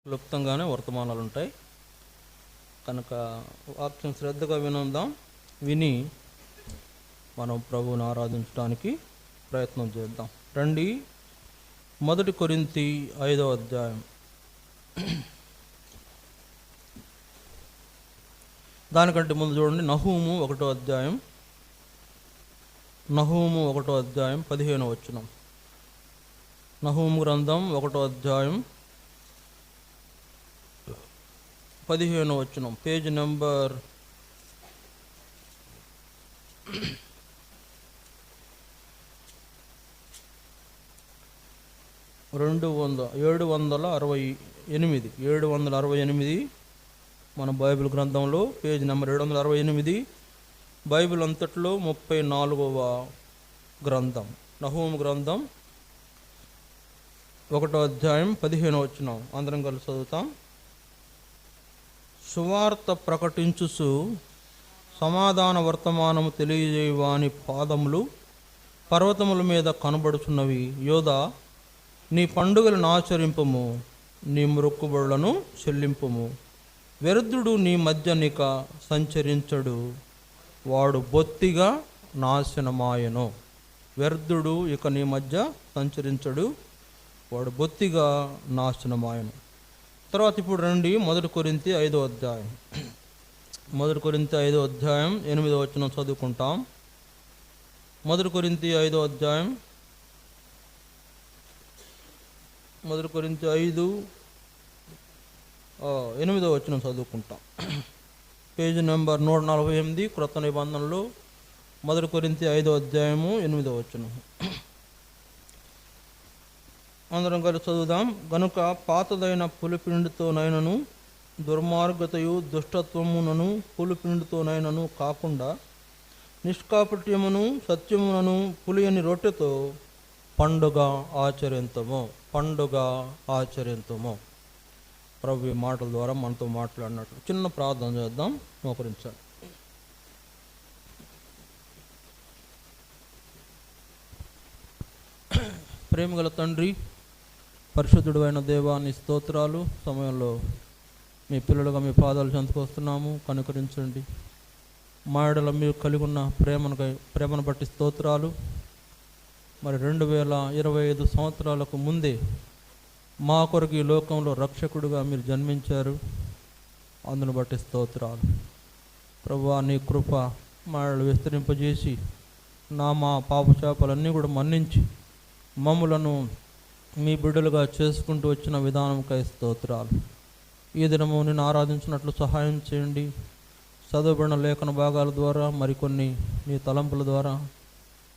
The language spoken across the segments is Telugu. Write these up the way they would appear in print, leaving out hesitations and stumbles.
క్లుప్తంగానే వర్తమానాలు ఉంటాయి కనుక వాక్యం శ్రద్ధగా విని మనం ప్రభువుని ఆరాధించడానికి ప్రయత్నం చేద్దాం. రండి, 1 కొరింథీ 5వ అధ్యాయం. దానికంటే ముందు చూడండి, నహూము 1వ అధ్యాయం. నహూము 1వ అధ్యాయం 15వ వచనం. నహూము గ్రంథం 1వ అధ్యాయం 15వ వచనం, పేజ్ నెంబర్ 768 మన బైబిల్ గ్రంథంలో పేజ్ నెంబర్ 768. బైబిల్ అంతట్లో 34వ గ్రంథం, నహూము గ్రంథం 1వ అధ్యాయం 15వ వచనం. అందరం కలిసి చదువుతాం. సువార్త ప్రకటించుచు సమాధాన వర్తమానము తెలియజేయువాని పాదములు పర్వతముల మీద కనబడుచున్నవి. యోధా, నీ పండుగలను ఆచరింపుము, నీ మొక్కుబడులను చెల్లింపుము. వ్యర్థుడు నీ మధ్య నిక సంచరించడు, వాడు బొత్తిగా నాశనమాయను. వ్యర్థుడు ఇక నీ మధ్య సంచరించడు, వాడు బొత్తిగా నాశనమాయను. తర్వాత ఇప్పుడు రండి, 1 కొరింథీ 5వ అధ్యాయం. 1 కొరింథీ 5వ అధ్యాయం 8వ వచనం చదువుకుంటాం. 1 కొరింథీ 5వ అధ్యాయం 1 కొరింథీ 5:8వ వచనం చదువుకుంటాం. పేజీ నెంబర్ 148 క్రొత్త నిబంధనలో 1 కొరింథీ 5వ అధ్యాయము 8వ వచనం. అందరం కలిసి చదువుదాం. గనుక పాతదైన పులిపిండితోనైనను దుర్మార్గతయు దుష్టత్వమునను పులిపిండితోనైనను కాకుండా నిష్కాపట్యమును సత్యమునను పులియని రొట్టెతో పండుగ ఆచరింతుము. ప్రభు మాటల ద్వారా మనతో మాట్లాడినట్లు చిన్న ప్రార్థన చేద్దాం. మోకరించాలి. ప్రేమగల తండ్రి, పరిశుద్ధుడు అయిన దేవా, నీ స్తోత్రాలు. సమయంలో మీ పిల్లలుగా మీ పాదాలు చెందుకొస్తున్నాము, కనుకరించండి. మా ఎడల మీరు కలిగి ఉన్న ప్రేమను బట్టి స్తోత్రాలు. మరి 2025 సంవత్సరాలకు ముందే మా కొరకు ఈ లోకంలో రక్షకుడుగా మీరు జన్మించారు, అందును బట్టి స్తోత్రాలు. ప్రభువా, నీ కృప మా ఎడల విస్తరింపజేసి మా పాపశాపాలన్నీ కూడా మన్నించి మమ్ములను మీ బిడ్డలుగా చేసుకుంటూ వచ్చిన విధానంకై స్తోత్రాలు. ఈ దినము నేను ఆరాధించినట్లు సహాయం చేయండి. చదువుబడిన లేఖన భాగాల ద్వారా మరికొన్ని నీ తలంపుల ద్వారా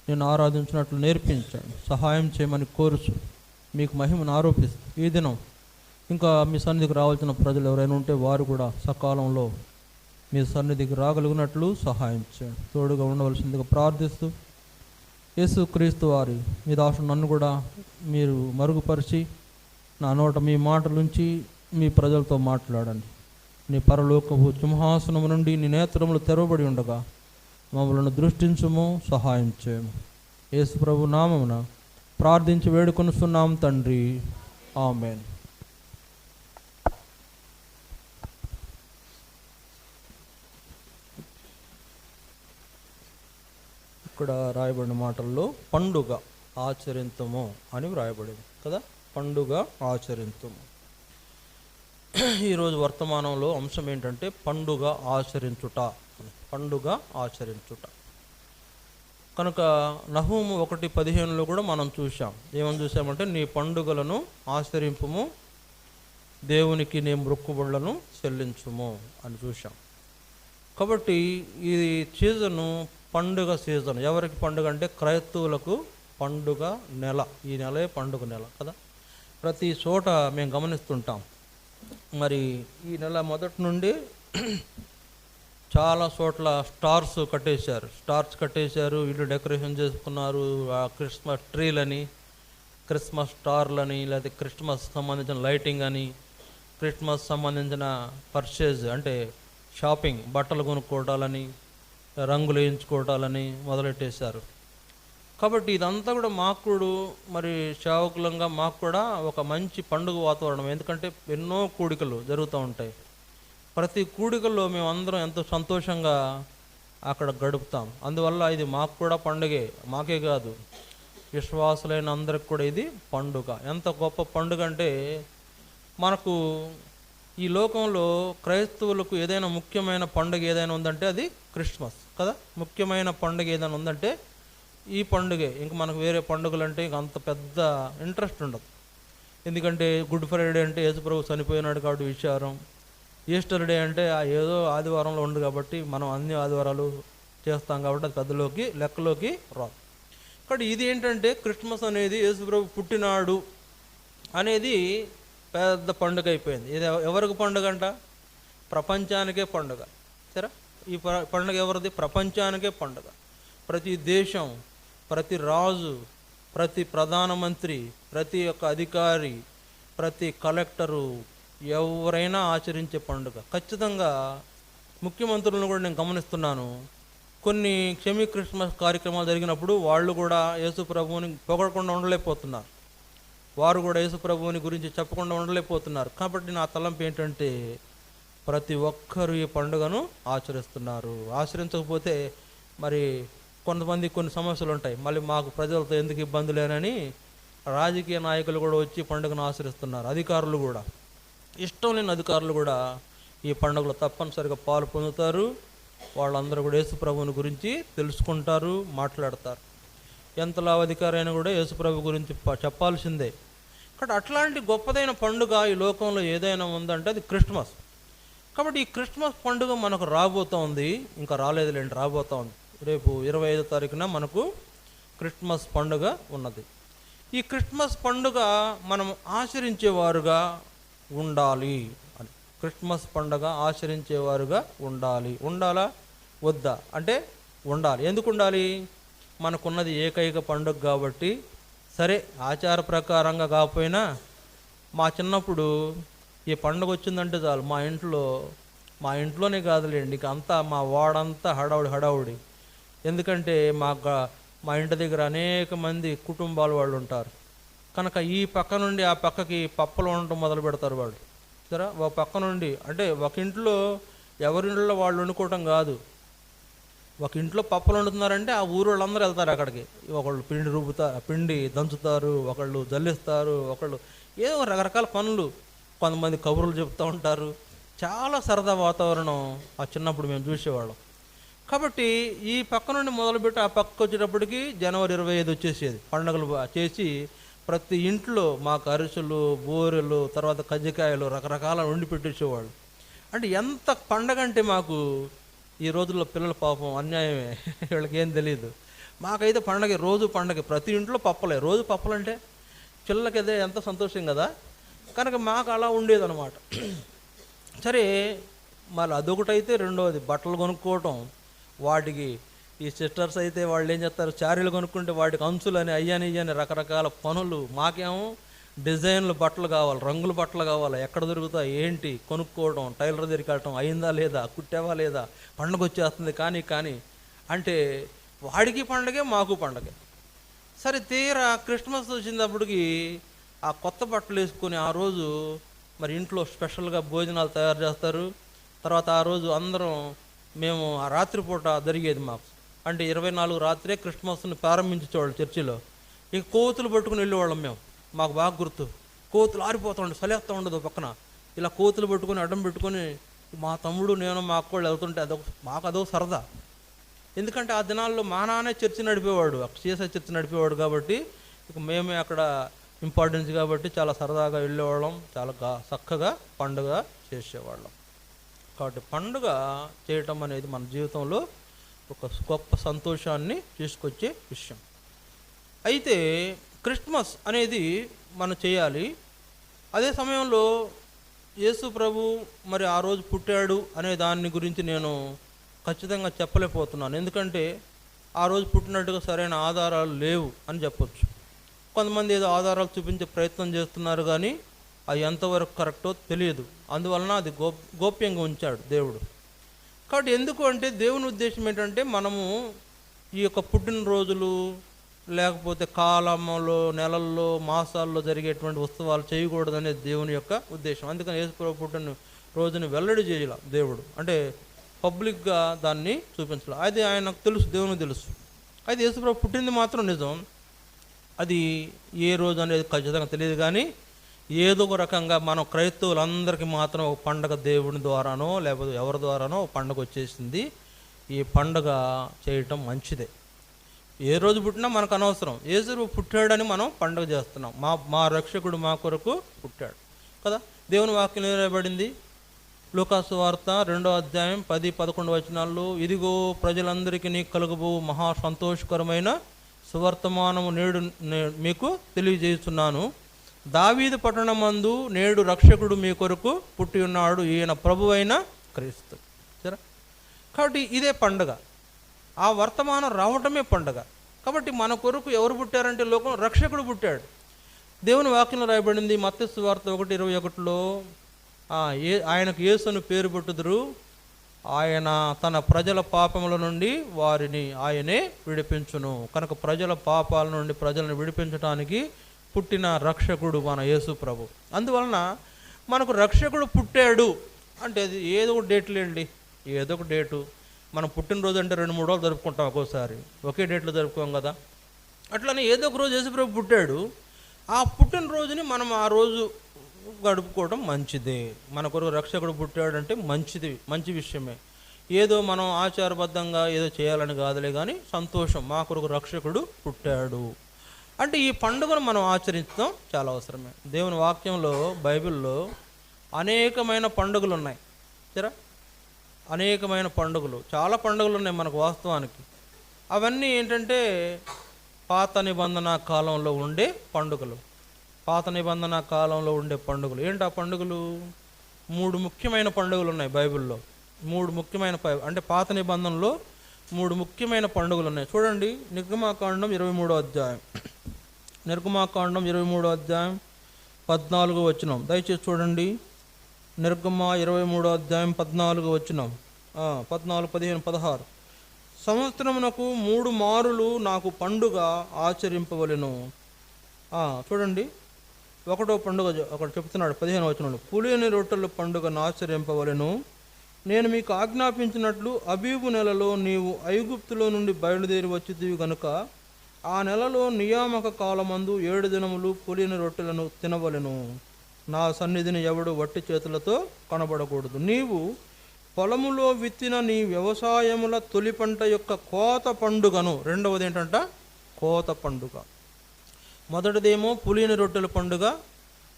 నేను ఆరాధించినట్లు నేర్పించండి, సహాయం చేయమని కోరుచు మీకు మహిమను ఆరోపిస్తూ ఈ దినం ఇంకా మీ సన్నిధికి రావాల్సిన ప్రజలు ఎవరైనా ఉంటే వారు కూడా సకాలంలో మీ సన్నిధికి రాగలిగినట్లు సహాయం చేయండి. తోడుగా ఉండవలసిందిగా ప్రార్థిస్తూ యేసుక్రీస్తు వారి మీ దాసుడు నన్ను కూడా మీరు మరుగుపరిచి నా నోట మీ మాటలుంచి మీ ప్రజలతో మాట్లాడండి. నీ పరలోకపు సింహాసనము నుండి నీ నేత్రములు తెరవబడి ఉండగా మమ్మల్ని దృష్టించుము, సహాయం చేయము. యేసు ప్రభు నామమున ప్రార్థించి వేడుకొనుస్తున్నాం తండ్రి, ఆమేన్. ఇక్కడ రాయబడిన మాటల్లో పండుగ ఆచరింతుము అని వ్రాయబడింది కదా. పండుగ ఆచరింతుము. ఈరోజు వర్తమానంలో అంశం ఏంటంటే పండుగ ఆచరించుట. కనుక నహూము 1:15 కూడా మనం చూసాం. ఏమని చూసామంటే, నీ పండుగలను ఆచరింపుము, దేవునికి నీ మొక్కుబడులను చెల్లించుము అని చూసాం. కాబట్టి ఈ సీజను పండుగ సీజన్. ఎవరికి పండుగ అంటే క్రైస్తవులకు పండుగ నెల. ఈ నెలే పండుగ నెల కదా. ప్రతి చోట మేము గమనిస్తుంటాం. మరి ఈ నెల మొదటి నుండి చాలా చోట్ల స్టార్స్ కట్టేశారు, ఇల్లు డెకరేషన్ చేసుకున్నారు. క్రిస్మస్ ట్రీలని, క్రిస్మస్ స్టార్లని, లేదా క్రిస్మస్ సంబంధించిన లైటింగ్ అని, క్రిస్మస్ సంబంధించిన పర్చేజ్ అంటే షాపింగ్, బట్టలు కొనుక్కోవటాలని, రంగులు వేయించుకోవటాలని మొదలెట్టేశారు. కాబట్టి ఇదంతా కూడా మాకు కూడా మరి సేవకులంగా మాకు కూడా ఒక మంచి పండుగ వాతావరణం. ఎందుకంటే ఎన్నో కూడికలు జరుగుతూ ఉంటాయి. ప్రతి కూడికల్లో మేమందరం ఎంతో సంతోషంగా అక్కడ గడుపుతాం. అందువల్ల ఇది మాకు కూడా పండుగే, మాకే కాదు విశ్వాసులైన అందరికి కూడా ఇది పండుగ. ఎంత గొప్ప పండుగ అంటే, మనకు ఈ లోకంలో క్రైస్తవులకు ఏదైనా ముఖ్యమైన పండుగ ఏదైనా ఉందంటే అది క్రిస్మస్ కదా. ముఖ్యమైన పండుగ ఏదైనా ఉందంటే ఈ పండుగే. ఇంక మనకు వేరే పండుగలు అంటే ఇంక అంత పెద్ద ఇంట్రెస్ట్ ఉండదు. ఎందుకంటే గుడ్ ఫ్రైడే అంటే యేసుప్రభు చనిపోయినాడు కాబట్టి విచారం. ఈస్టర్ డే అంటే ఏదో ఆదివారంలో ఉంది కాబట్టి మనం అన్ని ఆదివారాలు చేస్తాం కాబట్టి అది పెద్దలోకి లెక్కలోకి రాదు. కాబట్టి ఇది ఏంటంటే క్రిస్మస్ అనేది యేసుప్రభు పుట్టినాడు అనేది పెద్ద పండుగ అయిపోయింది. ఇది ఎవరికి పండుగ అంట? ప్రపంచానికే పండుగ. సరే, ఈ పండుగ ఎవరిది? ప్రపంచానికే పండుగ. ప్రతి దేశం, ప్రతి రాజు, ప్రతి ప్రధానమంత్రి, ప్రతి ఒక్క అధికారి, ప్రతి కలెక్టరు ఎవరైనా ఆచరించే పండుగ. ఖచ్చితంగా ముఖ్యమంత్రులను కూడా నేను గమనిస్తున్నాను. కొన్ని క్రిస్మస్ కార్యక్రమాలు జరిగినప్పుడు వాళ్ళు కూడా యేసు ప్రభువుని పొగడకుండా ఉండలేకపోతున్నారు. వారు కూడా యేసు ప్రభువుని గురించి చెప్పకుండా ఉండలేకపోతున్నారు. కాబట్టి నా తలంపు ఏంటంటే ప్రతి ఒక్కరూ ఈ పండుగను ఆచరిస్తున్నారు. ఆచరించకపోతే మరి కొంతమంది కొన్ని సమస్యలు ఉంటాయి. మళ్ళీ మాకు ప్రజలతో ఎందుకు ఇబ్బందులేనని రాజకీయ నాయకులు కూడా వచ్చి పండుగను ఆచరిస్తున్నారు. అధికారులు కూడా, ఇష్టం లేని అధికారులు కూడా ఈ పండుగలో తప్పనిసరిగా పాలు పొందుతారు. వాళ్ళందరూ కూడా యేసు ప్రభువుని గురించి తెలుసుకుంటారు, మాట్లాడతారు. ఎంతలా అధికారి అయినా కూడా యేసు ప్రభు గురించి చెప్పాల్సిందే. కాబట్టి అట్లాంటి గొప్పదైన పండుగ ఈ లోకంలో ఏదైనా ఉందంటే అది క్రిస్మస్. కాబట్టి ఈ క్రిస్మస్ పండుగ మనకు రాబోతూ ఉంది. ఇంకా రాలేదులేండి, రాబోతూ ఉంది. రేపు 25వ తారీఖున మనకు క్రిస్మస్ పండుగ ఉన్నది. ఈ క్రిస్మస్ పండుగ మనం ఆచరించేవారుగా ఉండాలి అని. క్రిస్మస్ పండుగ ఆచరించేవారుగా ఉండాలి. ఉండాలా వద్దా అంటే ఉండాలి. ఎందుకు ఉండాలి? మనకున్నది ఏకైక పండుగ కాబట్టి. సరే, ఆచార ప్రకారంగా కాకపోయినా మా చిన్నప్పుడు ఈ పండుగ వచ్చిందంటే చాలు మా ఇంట్లోనే కాదులేండి, ఇక అంతా మా వాడంతా హడావుడి. ఎందుకంటే మా ఇంటి దగ్గర అనేక మంది కుటుంబాల వాళ్ళు ఉంటారు కనుక ఈ పక్క నుండి ఆ పక్కకి పప్పలు ఉండటం మొదలు పెడతారు వాళ్ళు. సరే, ఒక పక్క నుండి అంటే ఒక ఇంట్లో ఎవరింట్లో వాళ్ళు వండుకోవటం కాదు. ఒక ఇంట్లో పప్పలు వండుతున్నారంటే ఆ ఊరు వాళ్ళందరూ వెళ్తారు అక్కడికి. ఒకళ్ళు పిండి దంచుతారు, ఒకళ్ళు జల్లిస్తారు, ఒకళ్ళు ఏదో రకరకాల పనులు, కొంతమంది కబుర్లు చెప్తూ ఉంటారు. చాలా సరదా వాతావరణం ఆ చిన్నప్పుడు మేము చూసేవాళ్ళం. కాబట్టి ఈ పక్క నుండి మొదలుపెట్టి ఆ పక్కకు వచ్చేటప్పటికి జనవరి 25 వచ్చేసేది. పండుగలు చేసి ప్రతి ఇంట్లో మాకు అరిసెలు, బూరెలు, తర్వాత కజ్జికాయలు రకరకాల వండి పెట్టేసేవాళ్ళు. అంటే ఎంత పండగ అంటే మాకు ఈ రోజుల్లో పిల్లల పాపం అన్యాయమే, వీళ్ళకి ఏం తెలియదు. మాకైతే రోజు పండగ, ప్రతి ఇంట్లో పప్పలే. రోజు పప్పలంటే పిల్లలకైతే ఎంత సంతోషం కదా. కనుక మాకు అలా ఉండేదన్నమాట. సరే, మళ్ళీ అదొకటైతే రెండవది బట్టలు కొనుక్కోవటం. వాటికి ఈ సిస్టర్స్ అయితే వాళ్ళు ఏం చేస్తారు, శారీలు కొనుక్కుంటే వాటికి అంచులని అయ్యని రకరకాల పనులు. మాకేమో డిజైన్లు బట్టలు కావాలి, రంగుల బట్టలు కావాలి. ఎక్కడ దొరుకుతాయి ఏంటి కొనుక్కోవడం, టైలర్ దగ్గరికి వెళ్ళటం, అయిందా లేదా, కుట్టావా లేదా, పండుగ వచ్చేస్తుంది కానీ అంటే వాడికి పండగే మాకు పండగే. సరే, తీరా క్రిస్మస్ వచ్చినప్పటికి ఆ కొత్త బట్టలు వేసుకొని ఆ రోజు మరి ఇంట్లో స్పెషల్గా భోజనాలు తయారు చేస్తారు. తర్వాత ఆ రోజు అందరం మేము ఆ రాత్రిపూట జరిగేది మాకు అంటే 24 రాత్రే క్రిస్మస్ని ప్రారంభించేవాళ్ళు చర్చిలో. ఇక కోతులు పట్టుకుని వెళ్ళేవాళ్ళం మేము. మాకు బాగా గుర్తు, కోతులు ఆరిపోతూ ఉండే, సలేస్తూ ఉండదు పక్కన. ఇలా కోతులు పట్టుకొని అడ్డం పెట్టుకొని మా తమ్ముడు నేను మా అక్క వాళ్ళు వెళ్తుంటే మాకు అదో సరదా. ఎందుకంటే ఆ దినాల్లో మా నాన్నే చర్చి నడిపేవాడు, చేసే చర్చి నడిపేవాడు కాబట్టి ఇక మేమే అక్కడ ఇంపార్టెన్స్ కాబట్టి చాలా సరదాగా వెళ్ళేవాళ్ళం, చాలా చక్కగా పండుగ చేసేవాళ్ళం. కాబట్టి పండుగ చేయటం అనేది మన జీవితంలో ఒక గొప్ప సంతోషాన్ని తీసుకొచ్చే విషయం. అయితే క్రిస్మస్ అనేది మనం చేయాలి. అదే సమయంలో యేసు ప్రభు మరి ఆ రోజు పుట్టాడు అనే దాని గురించి నేను ఖచ్చితంగా చెప్పలేకపోతున్నాను. ఎందుకంటే ఆ రోజు పుట్టినట్టుగా సరైన ఆధారాలు లేవు అని చెప్పొచ్చు. కొంతమంది ఏదో ఆధారాలు చూపించే ప్రయత్నం చేస్తున్నారు కానీ అది ఎంతవరకు కరెక్టో తెలియదు. అందువలన అది గోప్యంగా ఉంచాడు దేవుడు. కాబట్టి ఎందుకు అంటే దేవుని ఉద్దేశం ఏంటంటే మనము ఈ యొక్క పుట్టినరోజులు లేకపోతే కాలంలో, నెలల్లో, మాసాల్లో జరిగేటువంటి ఉత్సవాలు చేయకూడదనేది దేవుని యొక్క ఉద్దేశం. అందుకని యేసుప్రభు పుట్టిన రోజుని వెల్లడి చేయాల దేవుడు, అంటే పబ్లిక్గా దాన్ని చూపించాలి. అది ఆయనకు తెలుసు, దేవునికి తెలుసు. అయితే యేసుప్రభు పుట్టింది మాత్రం నిజం. అది ఏ రోజు అనేది ఖచ్చితంగా తెలియదు, కానీ ఏదో ఒక రకంగా మనం క్రైస్తవులందరికీ మాత్రం ఒక పండగ దేవుని ద్వారానో లేకపోతే ఎవరి ద్వారానో ఒక పండగ వచ్చేసింది. ఈ పండగ చేయటం మంచిదే. ఏ రోజు పుట్టినా మనకు అనవసరం. యేసు పుట్టాడని మనం పండుగ చేస్తున్నాం. మా రక్షకుడు మా కొరకు పుట్టాడు కదా. దేవుని వాక్యం నిలబడింది లూకాసు వార్త 2వ అధ్యాయం 10-11 వచనాల్లో, ఇదిగో ప్రజలందరికీ కలుగబో మహా సంతోషకరమైన సువర్తమానము నేడు మీకు తెలియజేస్తున్నాను. దావీదు పట్టణమందు నేడు రక్షకుడు మీ కొరకు పుట్టి ఉన్నాడు, ఈయన ప్రభువైన క్రీస్తు. సరే, కాబట్టి ఇదే పండుగ. ఆ వర్తమానం రావటమే పండుగ. కాబట్టి మన కొరకు ఎవరు పుట్టారంటే లోకం రక్షకుడు పుట్టాడు. దేవుని వాక్యంలో రాయబడింది మత్తయి సువార్త 1:21లో, ఆయనకు యేసు అని పేరు పెట్టుదురు, ఆయన తన ప్రజల పాపముల నుండి వారిని ఆయనే విడిపించును. కనుక ప్రజల పాపాల నుండి ప్రజలను విడిపించడానికి పుట్టిన రక్షకుడు మన యేసు ప్రభు. అందువలన మనకు రక్షకుడు పుట్టాడు అంటే అది ఏదో ఒక డేట్లేండి, ఏదో ఒక డేటు. మనం పుట్టినరోజు అంటే 2-3 రోజులు జరుపుకుంటాం, ఒక్కోసారి ఒకే డేట్లో జరుపుకోం కదా. అట్లనే ఏదో ఒక రోజు యేసు ప్రభు పుట్టాడు. ఆ పుట్టినరోజుని మనం ఆ రోజు గడుపుకోవడం మంచిదే. మన కొరకు రక్షకుడు పుట్టాడంటే మంచిది, మంచి విషయమే. ఏదో మనం ఆచారబద్ధంగా ఏదో చేయాలని కాదులే, కానీ సంతోషం, మా కొరకు రక్షకుడు పుట్టాడు అంటే ఈ పండుగను మనం ఆచరించడం చాలా అవసరమే. దేవుని వాక్యంలో, బైబిల్లో అనేకమైన పండుగలు ఉన్నాయి. సరే, అనేకమైన పండుగలు, చాలా పండుగలు ఉన్నాయి మనకు వాస్తవానికి. అవన్నీ ఏంటంటే పాత నిబంధన కాలంలో ఉండే పండుగలు. పాత నిబంధన కాలంలో ఉండే పండుగలు ఏంటి? ఆ పండుగలు 3 ముఖ్యమైన పండుగలు ఉన్నాయి బైబిల్లో. 3 ముఖ్యమైన అంటే పాత నిబంధనలో 3 ముఖ్యమైన పండుగలు ఉన్నాయి. చూడండి, నిర్గమాకాండం 23వ అధ్యాయం. నిర్గమాకాండం 23వ అధ్యాయం 14వ వచనం దయచేసి చూడండి. నిర్గమ 23వ అధ్యాయం 14వ వచనం, 14, 15, 16. సంవత్సరమునకు 3 మారులు నాకు పండుగ ఆచరింపవలెను. చూడండి, ఒకటో పండుగ ఒకటి చెప్తున్నాడు 15వ వచనంలో, పులియని రొట్టెల పండుగను ఆచరింపవలెను. నేను మీకు ఆజ్ఞాపించినట్లు అబీబు నెలలో నీవు ఐగుప్తులో నుండి బయలుదేరి వచ్చితివి గనుక ఆ నెలలో నియామక కాలమందు 7 దినములు పులియని రొట్టెలను తినవలెను. నా సన్నిధిని ఎవడు వట్టి చేతులతో కనబడకూడదు. నీవు పొలములో విత్తిన నీ వ్యవసాయముల తొలి పంట యొక్క కోత పండుగను. రెండవది ఏంటంట? కోత పండుగ. మొదటిదేమో పులియని రొట్టెల పండుగ,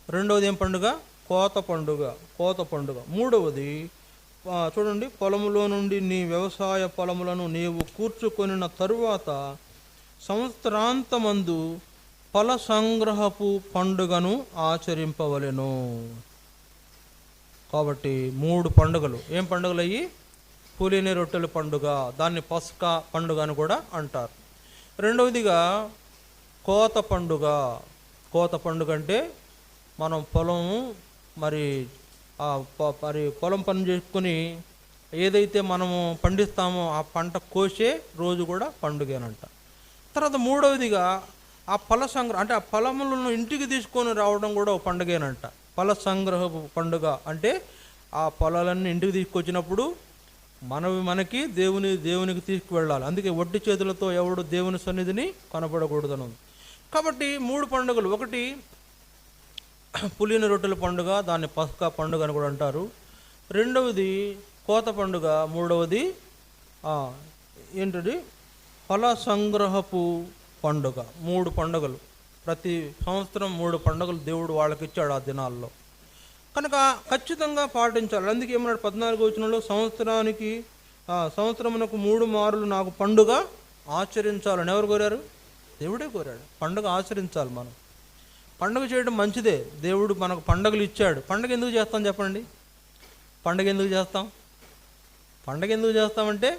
రెండవది ఏం పండుగ? కోత పండుగ. కోత పండుగ. మూడవది చూడండి, పొలములో నుండి నీ వ్యవసాయ పొలములను నీవు కూర్చుకొనిన తరువాత సంవత్సరాంతమందు ఫల సంగ్రహపు పండుగను ఆచరింపవలెను. కాబట్టి 3 పండుగలు. ఏం పండుగలు అయ్యి? పులియని రొట్టెల పండుగ, దాన్ని పస్కా పండుగ అని కూడా అంటారు. రెండవదిగా కోత పండుగ. కోత పండుగ అంటే మనం మరి పొలం పని చేసుకుని ఏదైతే మనము పండిస్తామో ఆ పంట కోసే రోజు కూడా పండుగేనంట. తర్వాత మూడవదిగా ఆ ఫల సంగ్రహం అంటే ఆ ఫలములను ఇంటికి తీసుకొని రావడం కూడా ఒక పండుగేనంట. ఫల సంగ్రహ పండుగ అంటే ఆ ఫలాలన్నీ ఇంటికి తీసుకొచ్చినప్పుడు మనకి దేవునికి తీసుకువెళ్ళాలి. అందుకే వడ్డీ చేతులతో ఎవడు దేవుని సన్నిధిని కనబడకూడదను. కాబట్టి 3 పండుగలు. ఒకటి పులియని రొట్టెల పండుగ, దాన్ని పస్కా పండుగ అని కూడా అంటారు. రెండవది కోత పండుగ. మూడవది ఏంటది? ఫల సంగ్రహపు పండుగ. 3 పండుగలు. ప్రతి సంవత్సరం 3 పండుగలు దేవుడు వాళ్ళకి ఇచ్చాడు ఆ దినాల్లో. కనుక ఖచ్చితంగా పాటించాలి. అందుకే ఏమన్నాడు 14వ వచనంలో, సంవత్సరమునకు 3 మారులు నాకు పండుగ ఆచరించాలని ఎవరు కోరారు? దేవుడే కోరాడు. పండుగ ఆచరించాలి. మనం పండుగ చేయడం మంచిదే. దేవుడు మనకు పండుగలు ఇచ్చాడు. పండుగ ఎందుకు చేస్తాం చెప్పండి? పండుగ ఎందుకు చేస్తామంటే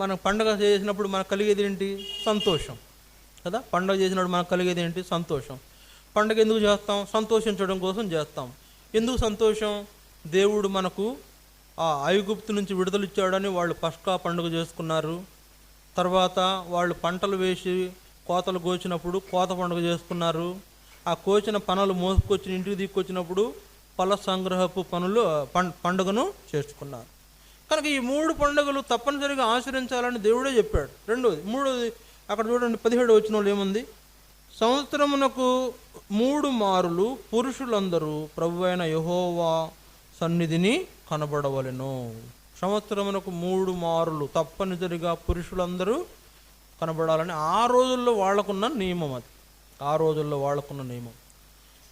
మనకు పండుగ చేసినప్పుడు మనకు కలిగేది ఏంటి? సంతోషం కదా. పండుగ చేసినప్పుడు మనకు కలిగేది ఏంటి? సంతోషం. పండుగ ఎందుకు చేస్తాం? సంతోషించడం కోసం చేస్తాం. ఎందుకు సంతోషం? దేవుడు మనకు ఆ ఐగుప్తు నుంచి విడుదల ఇచ్చాడని వాళ్ళు పస్కా పండుగ చేసుకున్నారు. తర్వాత వాళ్ళు పంటలు వేసి కోతలు కోసినప్పుడు కోత పండుగ చేసుకున్నారు. ఆ కోసిన పనులు మోసుకొచ్చి ఇంటికి తీసుకొచ్చినప్పుడు ఫల సంగ్రహపు పనులు పండుగను చేసుకున్నారు. కనుక ఈ 3 పండుగలు తప్పనిసరిగా ఆచరించాలని దేవుడే చెప్పాడు. మూడోది అక్కడ చూడండి 17 వచనంలో ఏముంది? సంవత్సరమునకు 3 మారులు పురుషులందరూ ప్రభువైన యెహోవా సన్నిధిని కనబడవలెను. సంవత్సరమునకు 3 మారులు తప్పనిసరిగా పురుషులందరూ కనబడాలని ఆ రోజుల్లో వాళ్ళకున్న నియమం. అది ఆ రోజుల్లో వాళ్ళకున్న నియమం.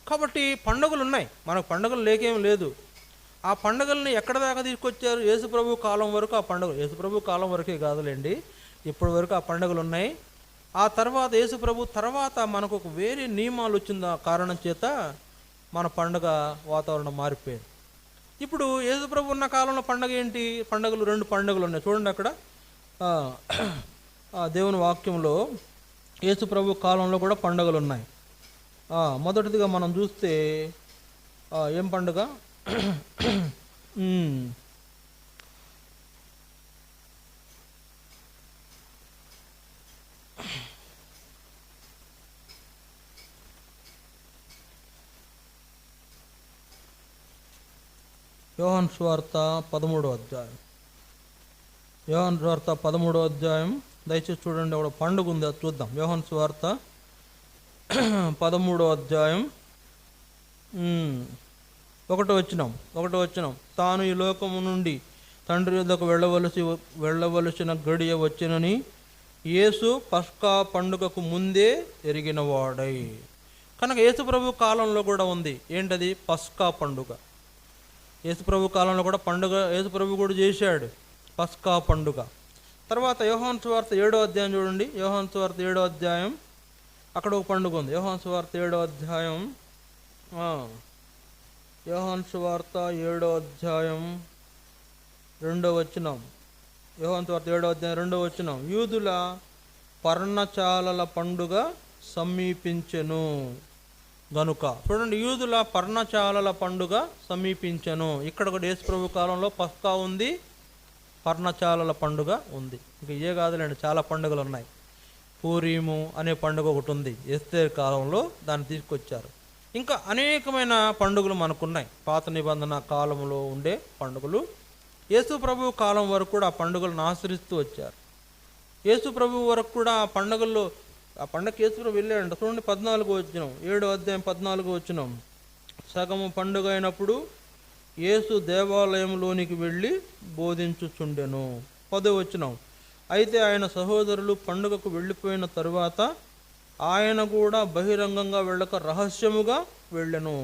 కాబట్టి పండుగలు ఉన్నాయి, మనకు పండుగలు లేకేం లేదు. ఆ పండుగల్ని ఎక్కడ దాకా తీసుకొచ్చారు? యేసుప్రభు కాలం వరకు ఆ పండుగ, యేసుప్రభు కాలం వరకే కాదులేండి, ఇప్పటి వరకు ఆ పండుగలు ఉన్నాయి. ఆ తర్వాత యేసుప్రభు తర్వాత మనకు ఒక వేరే నియమాలు వచ్చిన కారణం చేత మన పండుగ వాతావరణం మారిపోయింది. ఇప్పుడు యేసుప్రభు ఉన్న కాలంలో పండుగ ఏంటి? పండుగలు 2 పండుగలు ఉన్నాయి చూడండి. అక్కడ దేవుని వాక్యంలో యేసుప్రభు కాలంలో కూడా పండుగలు ఉన్నాయి. మొదటిదిగా మనం చూస్తే ఏం పండుగ? యోహాను సువార్త 13వ అధ్యాయం. యోహాను సువార్త 13వ అధ్యాయం దయచేసి చూడండి. ఒక పండుగ ఉంది, అది చూద్దాం. యోహాను సువార్త 13వ అధ్యాయం 1వ వచనం. తాను ఈ లోకము నుండి తండ్రి యొద్దకు వెళ్ళవలసిన గడియ వచ్చినని యేసు పస్కా పండుగకు ముందే ఎరిగినవాడై. కనుక యేసుప్రభు కాలంలో కూడా ఉంది. ఏంటది? పస్కా పండుగ. యేసుప్రభు కాలంలో కూడా పండుగ యేసుప్రభు కూడా చేశాడు, పస్కా పండుగ. తర్వాత యోహాను సువార్త 7వ అధ్యాయం చూడండి. యోహాను సువార్త 7వ అధ్యాయం, అక్కడ ఒక పండుగ ఉంది. యోహాను సువార్త 7వ అధ్యాయం, యోహాను సువార్త 7వ అధ్యాయం 2వ వచనం. యోహాను సువార్త 7వ అధ్యాయం 2వ వచనం. యూదుల పర్ణశాలల పండుగ సమీపించెను గనుక. చూడండి, యూదుల పర్ణశాలల పండుగ సమీపించెను. ఇక్కడ కూడా యేసుప్రభు కాలంలో పస్కా ఉంది, పర్ణశాలల పండుగ ఉంది. ఇంకా ఏ కాదులేండి, చాలా పండుగలు ఉన్నాయి. పూరీము అనే పండుగ ఒకటి ఉంది, ఎస్తేరు కాలంలో దాన్ని తీసుకొచ్చారు. ఇంకా అనేకమైన పండుగలు మనకున్నాయి. పాత నిబంధన కాలంలో ఉండే పండుగలు యేసు ప్రభు కాలం వరకు కూడా ఆ పండుగలను ఆచరిస్తూ వచ్చారు. యేసు ప్రభు వరకు కూడా ఆ పండుగల్లో ఆ పండుగ యేసు ప్రభు వెళ్ళాడంట. చూడండి 14వ వచనం, 7వ అధ్యాయం 14వ వచనం. సగము పండుగ అయినప్పుడు యేసు దేవాలయంలోనికి వెళ్ళి బోధించుచుండెను. 10వ వచనం. అయితే ఆయన సహోదరులు పండుగకు వెళ్ళిపోయిన తరువాత ఆయన కూడా బహిరంగంగా వెళ్ళక రహస్యముగా వెళ్ళెను.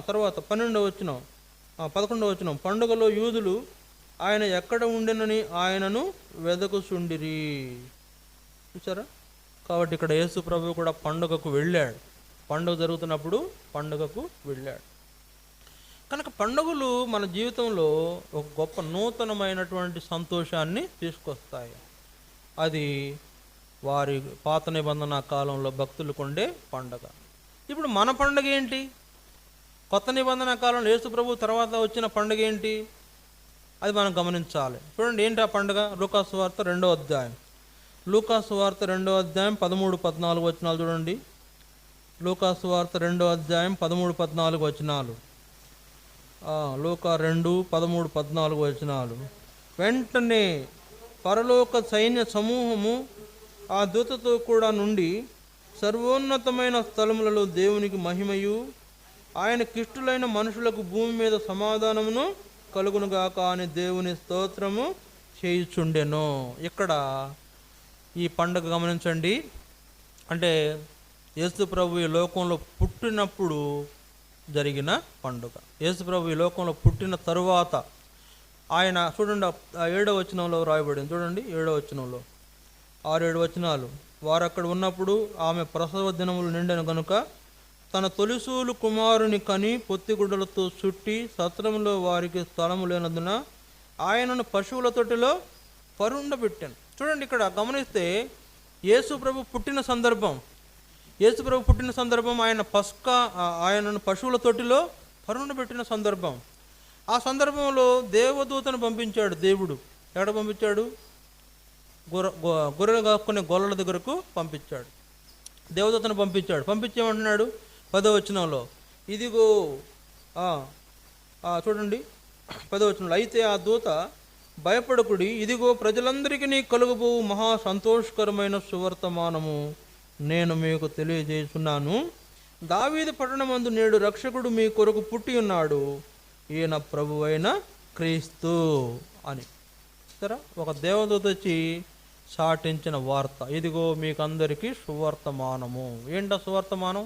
తర్వాత 11వ వచనం, 11వ వచనం. పండుగలో యూదులు ఆయన ఎక్కడ ఉండెనని ఆయనను వెదకుచుండిరి. చూసారా? కాబట్టి ఇక్కడ యేసు ప్రభు కూడా పండుగకు వెళ్ళాడు. పండుగ జరుగుతున్నప్పుడు పండుగకు వెళ్ళాడు. కనుక పండుగలు మన జీవితంలో ఒక గొప్ప నూతనమైనటువంటి సంతోషాన్ని తీసుకొస్తాయి. అది వారి పాత నిబంధన కాలంలో భక్తులు కొండే పండుగ. ఇప్పుడు మన పండుగ ఏంటి? కొత్త నిబంధన కాలంలో యేసు ప్రభు తర్వాత వచ్చిన పండుగ ఏంటి? అది మనం గమనించాలి. చూడండి, ఏంటి ఆ పండుగ? లూకాసు వార్త 2వ అధ్యాయం. లూకాసు వార్త 2వ అధ్యాయం 13-14 వచనాలు చూడండి. లూకాసు వార్త 2వ అధ్యాయం 13-14 వచనాలు. లూకా 2:13-14 వచనాలు. వెంటనే పరలోక సైన్య సమూహము ఆ దూతతో కూడా నుండి సర్వోన్నతమైన స్థలములలో దేవునికి మహిమయు ఆయన కిష్టులైన మనుషులకు భూమి మీద సమాధానమును కలుగునుగాక అని దేవుని స్తోత్రము చేయుచుండెను. ఇక్కడ ఈ పండుగ గమనించండి. అంటే యేసు ప్రభు ఈ లోకంలో పుట్టినప్పుడు జరిగిన పండుగ. యేసు ప్రభు ఈ లోకంలో పుట్టిన తరువాత ఆయన చూడండి 7వ వచనంలో రాయబడింది. చూడండి 7వ వచనంలో 6-7 వచనాలు. వారు అక్కడ ఉన్నప్పుడు ఆమె ప్రసవ దినములు నిండెను కనుక తన తొలిసూలు కుమారుని కని పొత్తిగుడ్డలతో చుట్టి సత్రంలో వారికి స్థలము లేనందున ఆయనను పశువుల తొట్టిలో పరుండబెట్టాను. చూడండి, ఇక్కడ గమనిస్తే యేసు ప్రభు పుట్టిన సందర్భం ఆయన పస్కా ఆయనను పశువుల తొట్టిలో పరుండబెట్టిన సందర్భం. ఆ సందర్భంలో దేవదూతను పంపించాడు దేవుడు. ఎక్కడ పంపించాడు? గొర్రెలు కాక్కునే గొల్లల దగ్గరకు పంపించాడు. దేవదూతను పంపించేమంటున్నాడు 10వ వచనంలో. ఇదిగో చూడండి 10వ వచనంలో, అయితే ఆ దూత భయపడకుడి, ఇదిగో ప్రజలందరికీ కలుగబో మహా సంతోషకరమైన సువర్తమానము నేను మీకు తెలియజేస్తున్నాను. దావీదు పట్టణమందు నేడు రక్షకుడు మీ కొరకు పుట్టి ఉన్నాడు, ఈయన ప్రభువైన క్రీస్తు అని. సరే, ఒక దేవదూత వచ్చి చాటించిన వార్త, ఇదిగో మీకందరికీ సువర్తమానము. ఏంటో సువర్తమానం?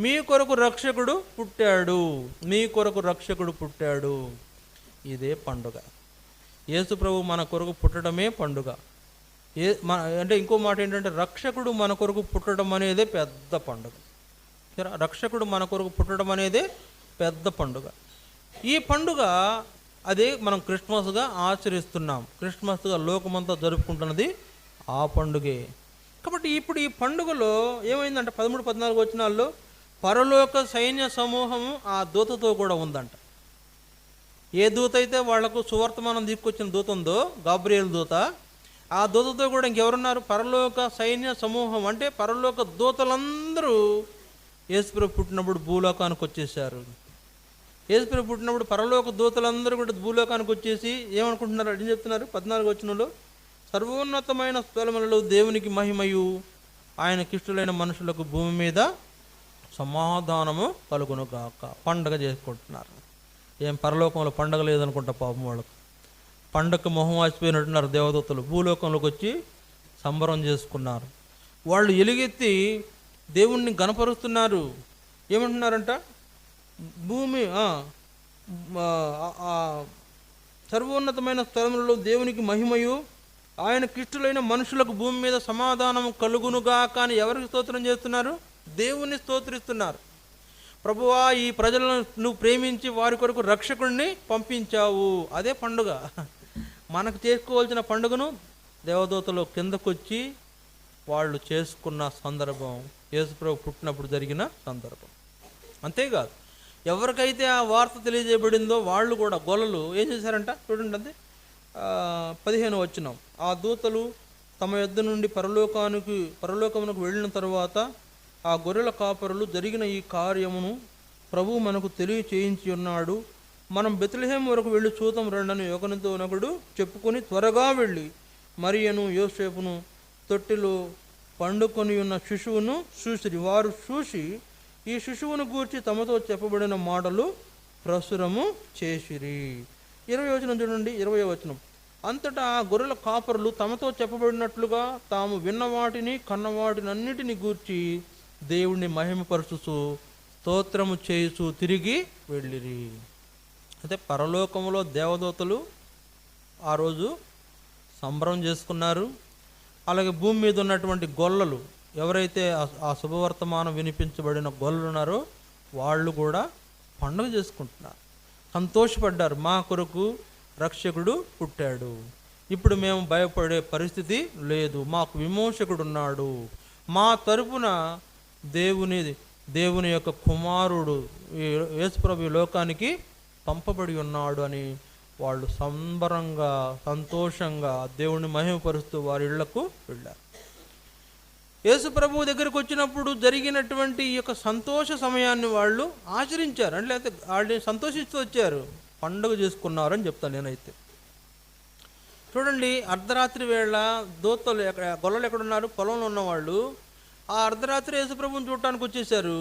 మీ కొరకు రక్షకుడు పుట్టాడు, మీ కొరకు రక్షకుడు పుట్టాడు. ఇదే పండుగ. యేసు ప్రభు మన కొరకు పుట్టడమే పండుగ. అంటే ఇంకో మాట ఏంటంటే, రక్షకుడు మన కొరకు పుట్టడం అనేదే పెద్ద పండుగ. రక్షకుడు మన కొరకు పుట్టడం అనేదే పెద్ద పండుగ. ఈ పండుగ అదే మనం క్రిస్మస్గా ఆచరిస్తున్నాం. క్రిస్మస్గా లోకమంతా జరుపుకుంటున్నది ఆ పండుగే. కాబట్టి ఇప్పుడు ఈ పండుగలో ఏమైందంటే 13-14 వచనాల్లో పరలోక సైన్య సమూహము ఆ దూతతో కూడా ఉందంట. ఏ దూత అయితే వాళ్లకు సువర్తమానం తీసుకొచ్చిన దూత ఉందో, గాబ్రియేలు దూత, ఆ దూతతో కూడా ఇంకెవరున్నారు? పరలోక సైన్య సమూహం. అంటే పరలోక దూతలందరూ యేసుప్రభు పుట్టినప్పుడు భూలోకానికి వచ్చేసారు. యేసుప్రభు పుట్టినప్పుడు పరలోక దూతలందరూ కూడా భూలోకానికి వచ్చేసి ఏమనుకుంటున్నారు? ఏం చెప్తున్నారు? 14 వచనంలో, సర్వోన్నతమైన స్థలములలో దేవునికి మహిమయు, ఆయనకిష్టులైన మనుషులకు భూమి మీద సమాధానము కలుగును గాక. పండగ చేసుకుంటున్నారు. ఏం పరలోకంలో పండగ లేదనుకుంటా పాపం వాళ్ళకు. పండగకు మొహం వాసిపోయినట్టున్నారు దేవదూతలు. భూలోకంలోకి వచ్చి సంబరం చేసుకున్నారు. వాళ్ళు ఎలుగెత్తి దేవుణ్ణి గణపరుస్తున్నారు. ఏమంటున్నారంట? భూమి సర్వోన్నతమైన స్థలములలో దేవునికి మహిమయు, ఆయనకిష్టులైన మనుషులకు భూమి మీద సమాధానం కలుగునుగా. కానీ ఎవరికి స్తోత్రం చేస్తున్నారు? దేవుణ్ణి స్తోత్రిస్తున్నారు. ప్రభువా, ఈ ప్రజలను నువ్వు ప్రేమించి వారి కొరకు రక్షకుడిని పంపించావు. అదే పండుగ. మనకు చేసుకోవాల్సిన పండుగను దేవదూతలు కిందకొచ్చి వాళ్ళు చేసుకున్న సందర్భం యేసుప్రభు పుట్టినప్పుడు జరిగిన సందర్భం. అంతేకాదు, ఎవరికైతే ఆ వార్త తెలియజేయబడిందో వాళ్ళు కూడా గొల్లలు ఏం చేశారంట? చూడండి, అంతే 15వ వచనం. ఆ దూతలు తమ యొద్ద నుండి పరలోకమునకు వెళ్ళిన తరువాత ఆ గొర్రెల కాపరులు జరిగిన ఈ కార్యమును ప్రభువు మనకు తెలియచేయించి ఉన్నాడు. మనం బెత్లెహేం వరకు వెళ్ళి చూద్దాం రండని ఒకనితో ఒకడు చెప్పుకొని త్వరగా వెళ్ళి మరియను యోసేపును తొట్టిలో పండుకొని ఉన్న శిశువును చూసిరి. వారు చూసి ఈ శిశువును గూర్చి తమతో చెప్పబడిన మాటలు ప్రచురము చేసిరి. 20వ వచనం చూడండి, 20వ వచనం. అంతటా ఆ గొర్రెల కాపరులు తమతో చెప్పబడినట్లుగా తాము విన్న వాటిని కన్న వాటినన్నిటిని గూర్చి దేవుణ్ణి మహిమపరచుచు స్తోత్రము చేయుచు తిరిగి వెళ్ళిరి. అయితే పరలోకములో దేవదూతలు ఆ రోజు సంబరం చేసుకున్నారు. అలాగే భూమి మీద ఉన్నటువంటి గొల్లలు, ఎవరైతే ఆ శుభవర్తమానం వినిపించబడిన గొల్లలు ఉన్నారో వాళ్ళు కూడా పండుగ చేసుకుంటున్నారు, సంతోషపడ్డారు. మా కొరకు రక్షకుడు పుట్టాడు, ఇప్పుడు మేము భయపడే పరిస్థితి లేదు, మాకు విమోచకుడు ఉన్నాడు, మా తరపున దేవుని యొక్క కుమారుడు యేసుప్రభు లోకానికి పంపబడి ఉన్నాడు అని వాళ్ళు సంబరంగా సంతోషంగా దేవుణ్ణి మహిమపరుస్తూ వారి ఇళ్లకు వెళ్ళారు. యేసుప్రభు దగ్గరికి వచ్చినప్పుడు జరిగినటువంటి ఈ యొక్క సంతోష సమయాన్ని వాళ్ళు ఆచరించారు. అంటే లేకపోతే వాళ్ళని సంతోషిస్తూ వచ్చారు, పండుగ చేసుకున్నారని చెప్తాను నేనైతే. చూడండి, అర్ధరాత్రి వేళ దూతలు గొల్లలు ఎక్కడున్నారు? పొలంలో ఉన్నవాళ్ళు ఆ అర్ధరాత్రి యేసుప్రభుని చూడటానికి వచ్చేసారు.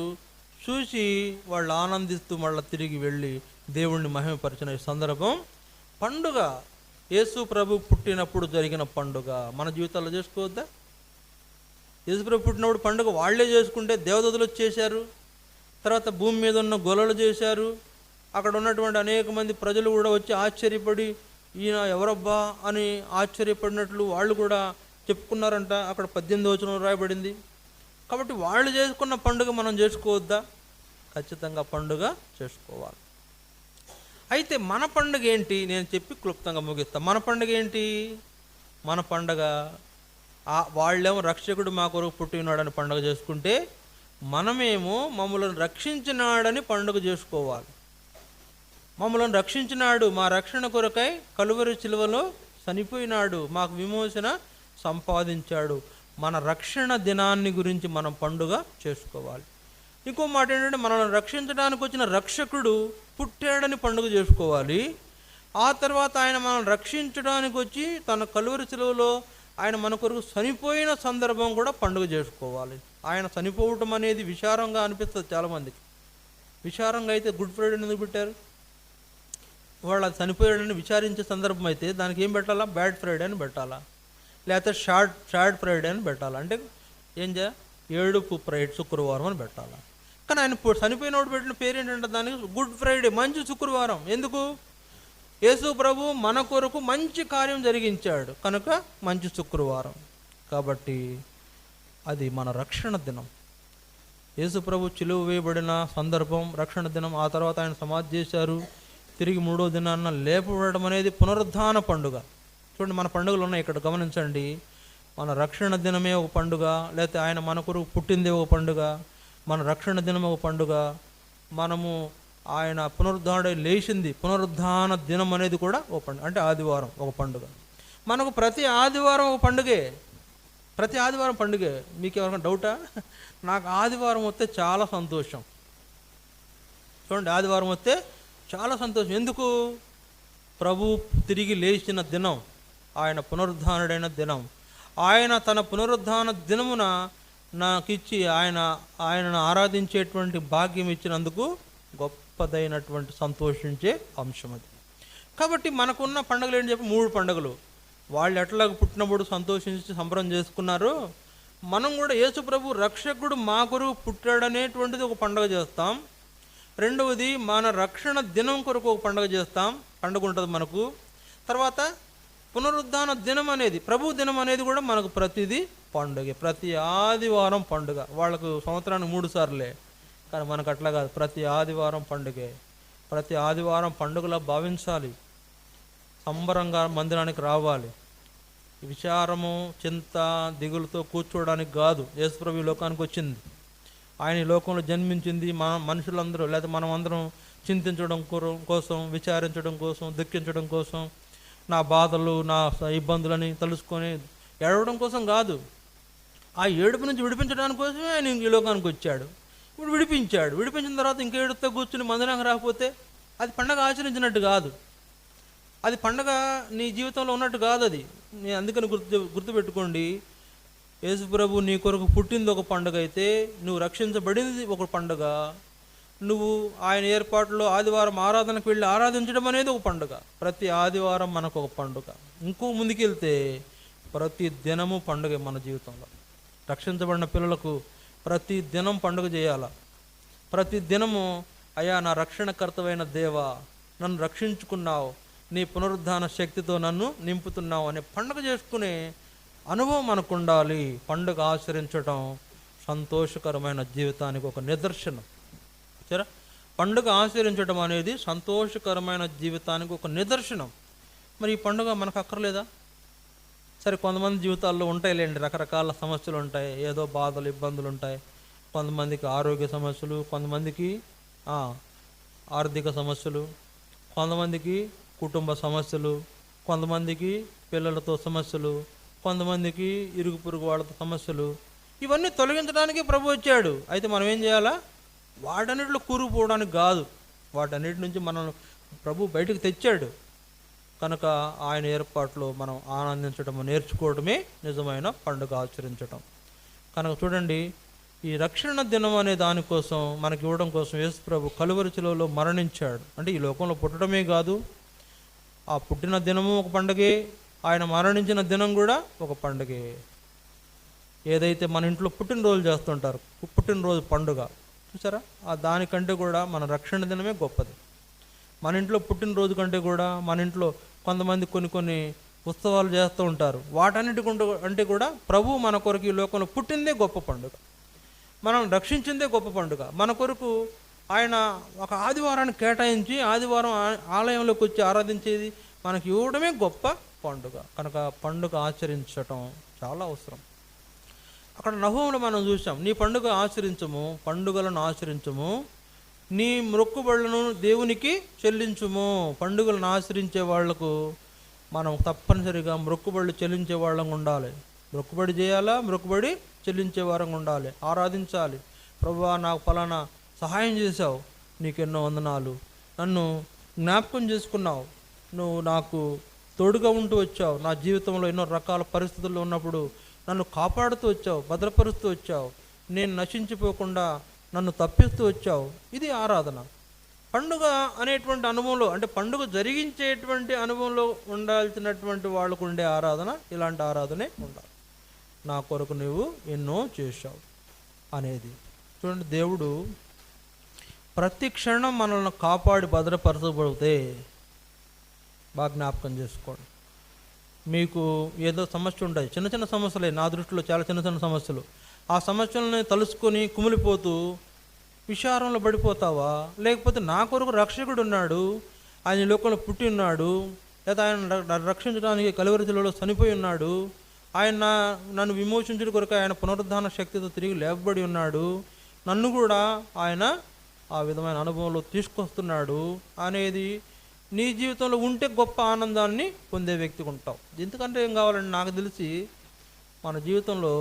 చూసి వాళ్ళు ఆనందిస్తూ మళ్ళీ తిరిగి వెళ్ళి దేవుణ్ణి మహిమపరిచిన ఈ సందర్భం పండుగ. యేసు ప్రభు పుట్టినప్పుడు జరిగిన పండుగ మన జీవితాల్లో చేసుకోవద్దా? యేసు ప్రభు పుట్టినప్పుడు పండుగ వాళ్లే చేసుకుంటే దేవదూతలు వచ్చేసారు, తర్వాత భూమి మీద ఉన్న గొల్లలు చేశారు. అక్కడ ఉన్నటువంటి అనేక మంది ప్రజలు కూడా వచ్చి ఆశ్చర్యపడి ఈయన ఎవరబ్బా అని ఆశ్చర్యపడినట్లు వాళ్ళు కూడా చెప్పుకున్నారంట. అక్కడ 18వ వచనం రాయబడింది. కాబట్టి వాళ్ళు చేసుకున్న పండుగ మనం చేసుకోవద్దా? ఖచ్చితంగా పండుగ చేసుకోవాలి. అయితే మన పండుగ ఏంటి? నేను చెప్పి క్లుప్తంగా ముగిస్తాను. మన పండుగ ఏంటి? మన పండుగ వాళ్ళేమో రక్షకుడు మా కొరకు పుట్టి ఉన్నాడని పండుగ చేసుకుంటే, మనమేమో మమ్మల్ని రక్షించినాడని పండుగ చేసుకోవాలి. మమ్మల్ని రక్షించినాడు, మా రక్షణ కొరకై కలువరి శిలువలో చనిపోయినాడు, మాకు విమోచన సంపాదించాడు. మన రక్షణ దినాన్ని గురించి మనం పండుగ చేసుకోవాలి. ఇంకో మాట ఏంటంటే, మనల్ని రక్షించడానికి వచ్చిన రక్షకుడు పుట్టాడని పండుగ చేసుకోవాలి. ఆ తర్వాత ఆయన మనల్ని రక్షించడానికి వచ్చి తన కలువరి శిలువలో ఆయన మన కొరకు చనిపోయిన సందర్భం కూడా పండుగ చేసుకోవాలి. ఆయన చనిపోవటం అనేది విచారంగా అనిపిస్తుంది చాలామందికి. విచారంగా అయితే గుడ్ ఫ్రైడే ఎందుకు పెట్టారు? వాళ్ళు అది చనిపోయాడని విచారించే సందర్భం అయితే దానికి ఏం పెట్టాలా? బ్యాడ్ ఫ్రైడే అని పెట్టాలా, లేకపోతే షార్ట్ ఫ్రైడే అని పెట్టాలా, అంటే ఏం ఏడుపు శుక్రవారం అని పెట్టాలా. కానీ ఆయన చనిపోయినప్పుడు పెట్టిన పేరు ఏంటంటే దానికి గుడ్ ఫ్రైడే, మంచి శుక్రవారం. ఎందుకు? యేసు ప్రభు మన కొరకు మంచి కార్యం జరిగించాడు కనుక మంచి శుక్రవారం. కాబట్టి అది మన రక్షణ దినం. యేసు ప్రభు చిలువ వేయబడిన సందర్భం రక్షణ దినం. ఆ తర్వాత ఆయన సమాధి చేశారు. తిరిగి 3వ దినాన్న లేపబడడం అనేది పునరుద్ధాన పండుగ. చూడండి, మన పండుగలు ఉన్నాయి ఇక్కడ, గమనించండి. మన రక్షణ దినమే ఒక పండుగ, లేకపోతే ఆయన మన కొరకు పుట్టిందే ఒక పండుగ. మన రక్షణ దినం ఒక పండుగ, మనము ఆయన పునరుద్ధానుడై లేచింది పునరుద్ధాన దినం అనేది కూడా ఒక పండుగ, అంటే ఆదివారం ఒక పండుగ. మనకు ప్రతి ఆదివారం ఒక పండుగే, ప్రతి ఆదివారం పండుగే. మీకు ఎవరికైనా డౌటా? నాకు ఆదివారం వస్తే చాలా సంతోషం. చూడండి, ఆదివారం వస్తే చాలా సంతోషం. ఎందుకు? ప్రభు తిరిగి లేచిన దినం, ఆయన పునరుద్ధానుడైన దినం. ఆయన తన పునరుద్ధాన దినమున నాకిచ్చి ఆయనను ఆరాధించేటువంటి భాగ్యం ఇచ్చినందుకు గొప్పదైనటువంటి సంతోషించే అంశం అది. కాబట్టి మనకున్న పండుగలు ఏంటి చెప్పి 3 పండుగలు. వాళ్ళు ఎట్లా పుట్టినప్పుడు సంతోషించి సంబరం చేసుకున్నారు, మనం కూడా యేసు ప్రభు రక్షకుడు మా కొరకు పుట్టాడనేటువంటిది ఒక పండుగ చేస్తాం. రెండవది, మన రక్షణ దినం కొరకు ఒక పండుగ చేస్తాం, పండుగ ఉంటుంది మనకు. తర్వాత పునరుద్ధాన దినం అనేది, ప్రభు దినం అనేది కూడా మనకు ప్రతిదీ పండుగ. ప్రతి ఆదివారం పండుగ. వాళ్ళకు సంవత్సరానికి 3 సార్లే, కానీ మనకు అట్లా కాదు, ప్రతి ఆదివారం పండుగే. ప్రతి ఆదివారం పండుగలా భావించాలి. సంబరంగా మందిరానికి రావాలి. విచారము, చింత, దిగులుతో కూర్చోవడానికి కాదు. యేసుప్రభు ఈ లోకానికి వచ్చింది, ఆయన ఈ లోకంలో జన్మించింది మనుషులందరూ, లేదా మనం అందరం చింతించడం కోసం, విచారించడం కోసం, దుఃఖించడం కోసం, నా బాధలు, నా ఇబ్బందులని తెలుసుకొని ఏడవడం కోసం కాదు. ఆ ఏడుపు నుంచి విడిపించడానికి కోసమే ఆయన ఈ లోకానికి వచ్చాడు. ఇప్పుడు విడిపించాడు. విడిపించిన తర్వాత ఇంకా ఏడుతో కూర్చుని మందిరానికి రాకపోతే అది పండగ ఆచరించినట్టు కాదు, అది పండగ నీ జీవితంలో ఉన్నట్టు కాదు అది. అందుకని గుర్తుపెట్టుకోండి, యేసు ప్రభు నీ కొరకు పుట్టింది ఒక పండుగ అయితే, నువ్వు రక్షించబడింది ఒక పండుగ. నువ్వు ఆయన ఏర్పాటులో ఆదివారం ఆరాధనకు వెళ్ళి ఆరాధించడం అనేది ఒక పండుగ. ప్రతి ఆదివారం మనకు ఒక పండుగ. ఇంకో ముందుకెళ్తే ప్రతి దినము పండుగ మన జీవితంలో. రక్షించబడిన పిల్లలకు ప్రతి దినం పండుగ చేయాల. ప్రతి దినము, అయ్యా నా రక్షణకర్తవైన దేవా, నన్ను రక్షించుకున్నావు, నీ పునరుద్ధాన శక్తితో నన్ను నింపుతున్నావు అనే పండుగ చేసుకునే అనుభవం మనకు ఉండాలి. పండుగ ఆచరించడం సంతోషకరమైన జీవితానికి ఒక నిదర్శనం. సరే, పండుగ ఆచరించడం అనేది సంతోషకరమైన జీవితానికి ఒక నిదర్శనం. మరి ఈ పండుగ మనకు అక్కర్లేదా? సరే, కొంతమంది జీవితాల్లో ఉంటాయిలేండి, రకరకాల సమస్యలు ఉంటాయి, ఏదో బాధలు, ఇబ్బందులు ఉంటాయి. కొంతమందికి ఆరోగ్య సమస్యలు, కొంతమందికి ఆర్థిక సమస్యలు, కొంతమందికి కుటుంబ సమస్యలు, కొంతమందికి పిల్లలతో సమస్యలు, కొంతమందికి ఇరుగు పొరుగు వాళ్ళతో సమస్యలు. ఇవన్నీ తొలగించడానికి ప్రభు వచ్చాడు. అయితే మనం ఏం చేయాలా? వాటన్నిటిలో కూరుకుపోవడానికి కాదు, వాటన్నిటి నుంచి మనం ప్రభు బయటకు తెచ్చాడు కనుక ఆయన ఏర్పాట్లో మనం ఆనందించడం, నేర్చుకోవడమే నిజమైన పండుగ ఆచరించడం. కనుక చూడండి, ఈ రక్షణ దినం అనే దానికోసం మనకి ఇవ్వడం కోసం యేసు ప్రభు కలువరి శిలువలో మరణించాడు. అంటే ఈ లోకంలో పుట్టడమే కాదు, ఆ పుట్టిన దినము ఒక పండుగే, ఆయన మరణించిన దినం కూడా ఒక పండుగే. ఏదైతే మన ఇంట్లో పుట్టినరోజు చేస్తుంటారు, పుట్టినరోజు పండుగ చూసారా, ఆ దానికంటే కూడా మన రక్షణ దినమే గొప్పది. మన ఇంట్లో పుట్టినరోజు కంటే కూడా మన ఇంట్లో కొంతమంది కొన్ని ఉత్సవాలు చేస్తూ ఉంటారు. అంటే కూడా ప్రభు మన కొరకు ఈ లోకంలో పుట్టిందే గొప్ప పండుగ, మనం రక్షించిందే గొప్ప పండుగ. మన కొరకు ఆయన ఒక ఆదివారాన్ని కేటాయించి ఆదివారం ఆలయంలోకి వచ్చి ఆరాధించేది మనకి ఇవ్వడమే గొప్ప పండుగ. కనుక పండుగ ఆచరించటం చాలా అవసరం. అక్కడ నహూములో మనం చూసాం, నీ పండుగ ఆచరించము, పండుగలను ఆచరించము, నీ మొక్కుబడులను దేవునికి చెల్లించుము. పండుగలను ఆచరించే వాళ్లకు మనం తప్పనిసరిగా మొక్కుబడులు చెల్లించే వాళ్ళంగా ఉండాలి. మొక్కుబడి చేయాలా, మొక్కుబడి చెల్లించే వారంగా ఉండాలి, ఆరాధించాలి. ప్రభువా నాకు ఫలానా సహాయం చేశావు, నీకెన్నో వందనాలు, నన్ను జ్ఞాపకం చేసుకున్నావు, నువ్వు నాకు తోడుగా ఉంటూ వచ్చావు, నా జీవితంలో ఎన్నో రకాల పరిస్థితుల్లో ఉన్నప్పుడు నన్ను కాపాడుతూ వచ్చావు, భద్రపరుస్తూ వచ్చావు, నేను నశించిపోకుండా నన్ను తప్పిస్తూ వచ్చావు. ఇది ఆరాధన. పండుగ అనేటువంటి అనుభవంలో, అంటే పండుగ జరిగించేటువంటి అనుభవంలో ఉండాల్సినటువంటి వాళ్ళకు ఉండే ఆరాధన ఇలాంటి ఆరాధనే ఉండాలి. నా కొరకు నువ్వు ఎన్నో చేశావు అనేది. చూడండి, దేవుడు ప్రతి క్షణం మనల్ని కాపాడి భద్రపరచబడితే, బాగా జ్ఞాపకం చేసుకోండి. మీకు ఏదో సమస్య ఉంటాయి, చిన్న చిన్న సమస్యలే, నా దృష్టిలో చాలా చిన్న చిన్న సమస్యలు. ఆ సమస్యలని తలుసుకొని కుమిలిపోతూ విచారంలో పడిపోతావా? లేకపోతే నా కొరకు రక్షకుడు ఉన్నాడు, ఆయన లోకంలో పుట్టి ఉన్నాడు, లేదా ఆయన రక్షించడానికి కలువరి శిలువలో చనిపోయి ఉన్నాడు, ఆయన నన్ను విమోచించడం కొరకు ఆయన పునరుద్ధాన శక్తితో తిరిగి లేపబడి ఉన్నాడు, నన్ను కూడా ఆయన ఆ విధమైన అనుభవంలో తీసుకొస్తున్నాడు అనేది నీ జీవితంలో ఉంటే గొప్ప ఆనందాన్ని పొందే వ్యక్తికి ఉంటావు. ఎందుకంటే ఏం కావాలండి, నాకు తెలిసి మన జీవితంలో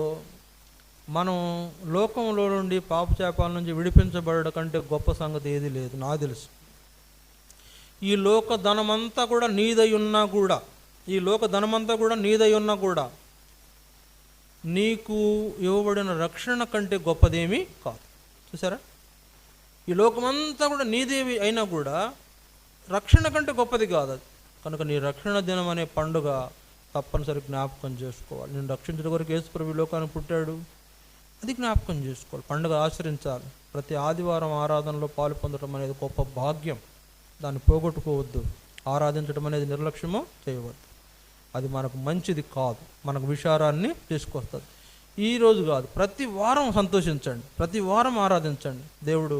మనం లోకంలో నుండి పాపచాపాల నుంచి విడిపించబడడం కంటే గొప్ప సంగతి ఏది లేదు నాకు తెలుసు. ఈ లోక ధనమంతా కూడా నీదై ఉన్నా కూడా, ఈ లోక ధనమంతా కూడా నీదై ఉన్నా కూడా నీకు ఇవ్వబడిన రక్షణ కంటే గొప్పదేమీ కాదు. చూసారా, ఈ లోకమంతా కూడా నీదేవి అయినా కూడా రక్షణ కంటే గొప్పది కాదు అది. కనుక నీ రక్షణ దినం అనే పండుగ తప్పనిసరి జ్ఞాపకం చేసుకోవాలి. నేను రక్షించడం కొరకు యేసుప్రభు లోకానికి పుట్టాడు, అది జ్ఞాపకం చేసుకోవాలి. పండుగ ఆచరించాలి. ప్రతి ఆదివారం ఆరాధనలో పాలు పొందడం అనేది గొప్ప భాగ్యం, దాన్ని పోగొట్టుకోవద్దు. ఆరాధించడం అనేది నిర్లక్ష్యము చేయవద్దు, అది మనకు మంచిది కాదు, మనకు విచారాన్ని తీసుకొస్తుంది. ఈరోజు కాదు, ప్రతి వారం సంతోషించండి, ప్రతి వారం ఆరాధించండి. దేవుడు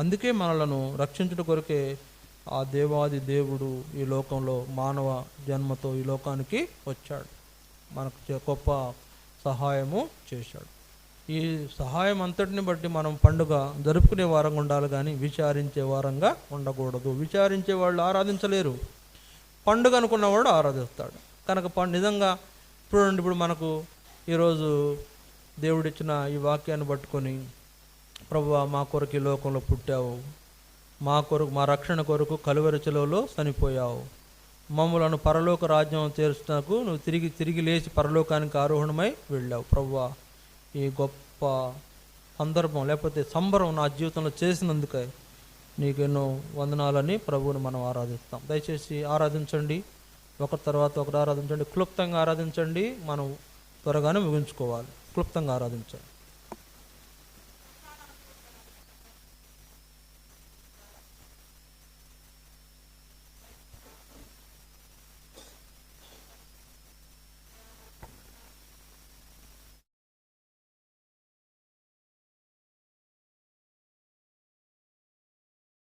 అందుకే మనలను రక్షించడం కొరకే ఆ దేవాది దేవుడు ఈ లోకంలో మానవ జన్మతో ఈ లోకానికి వచ్చాడు, మనకు గొప్ప సహాయము చేశాడు. ఈ సహాయం అంతటిని బట్టి మనం పండుగ జరుపుకునే వారంగా ఉండాలి, కానీ విచారించే వారంగా ఉండకూడదు. విచారించే వాళ్ళు ఆరాధించలేరు, పండుగ అనుకున్నవాడు ఆరాధిస్తాడు. కనుక నిజంగా చూడండి, ఇప్పుడు మనకు ఈరోజు దేవుడిచ్చిన ఈ వాక్యాన్ని పట్టుకొని, ప్రభువా మా కొరకు ఈ లోకంలో పుట్టావు, మా కొరకు మా రక్షణ కొరకు కలువరి శిలువలో చనిపోయావు, మమ్మలను పరలోక రాజ్యం చేర్చుటకు నువ్వు తిరిగి లేచి పరలోకానికి ఆరోహణమై వెళ్ళావు. ప్రభువా, ఈ గొప్ప సందర్భం లేకపోతే సంబరం నా జీవితంలో చేసినందుకే నీకు ఎన్నో వందనాలని ప్రభువుని మనం ఆరాధిస్తాం. దయచేసి ఆరాధించండి, ఒకరి తర్వాత ఒకరు ఆరాధించండి, క్లుప్తంగా ఆరాధించండి. మనం త్వరగానే ముగించుకోవాలి. క్లుప్తంగా ఆరాధించండి.